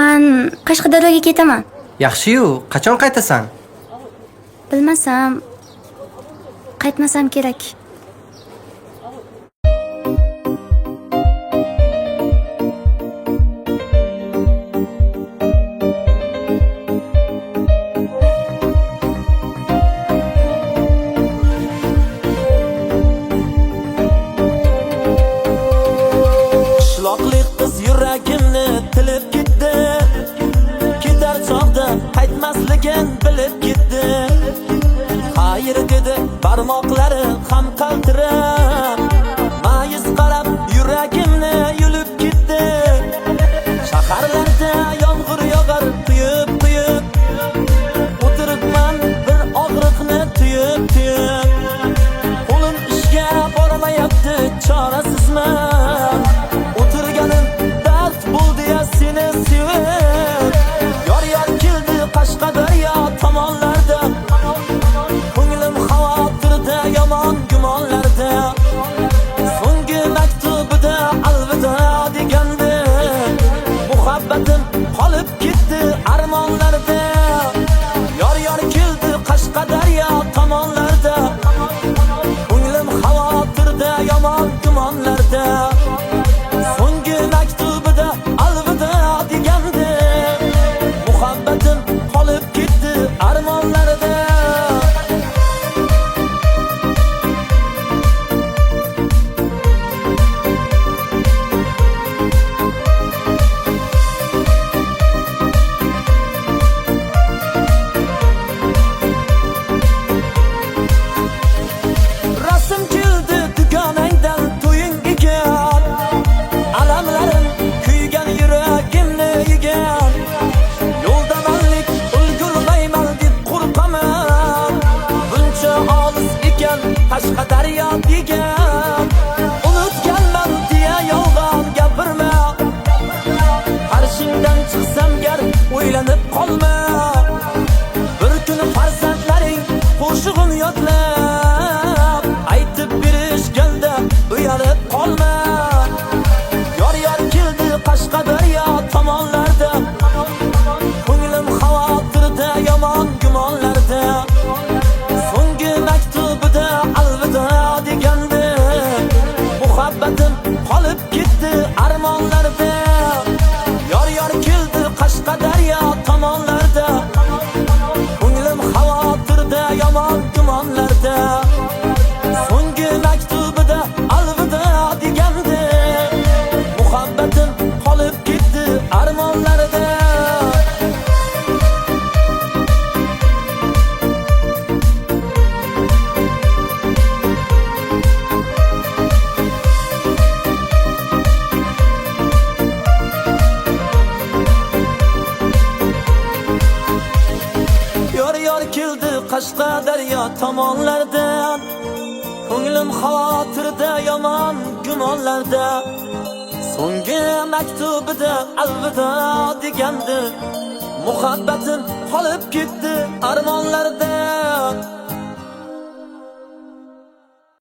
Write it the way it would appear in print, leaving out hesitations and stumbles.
Men Qashqadaryoga ketaman. Yaxshi-yu, qachon qaytasan? Bilmasam, qaytmasam kerak. Qishloqlik qiz yuragimni tilib ketdi. Ketar chog'da qaytmasligin bilib ketdi. Hayır dedi barmoqlari ham qaltirab, ma'yus qarab yuragimni yulib ketdi. Shaharlarda yomg'ir yog'ar quyib, o'tiribman bir og'riqni tuyib. Qo'lim ishga bormayapti, chorasizman. O'tirganim dard bo'ldi ya seni sevib. Yor keldi Qashqadaryo tomonlarda. Ko'nglim xavotirda, yomon gumonlarda. So'nggi maktubida alvido degandi. Muhabbatim qolib ketdi armonlarda. Yor keldi Qashqadaryo tomonlarda. Ko'nglim xavotirda, yomon gumonlarda. So'nggi maktubida alvido degandi. Muhabbatim qolib ketdi armonlarda. Rasm keldi dugonangdan to'yinga. Alamlarim kuygan yuragimni yegan. Yo'lda manlik ulgurmayman deb qo'rqaman. Buncha olis ekan Qashqadaryo degan. Unutganman deya yolg'on gapirma. Qarshingdan chiqsam gar o'ylanib qolma. Bir kuni farzandlaring qo'shig'in yodlab aytib berishganda uyalib qolma. Yor keldi Qashqadaryo tomonlarda. Ko'nglim xavotirda, yomon gumonlarda. So'nggi maktubida alvido degandi. Muhabbatim qolib ketdi armonlarda. Yor keldi Qashqadaryo tomonlarda. Ko'nglim xavotirda, yomon gumonlarda. So'nggi maktubida alvido degandi. Muhabbatim qolib ketdi armonlarda. Yor keldi Qashqadaryo tomonlardan. Ko'nglim xavotirda, yomon gumonlarda. So'nggi maktubida alvido degandi. Muhabbatim qolib ketdi armonlarda.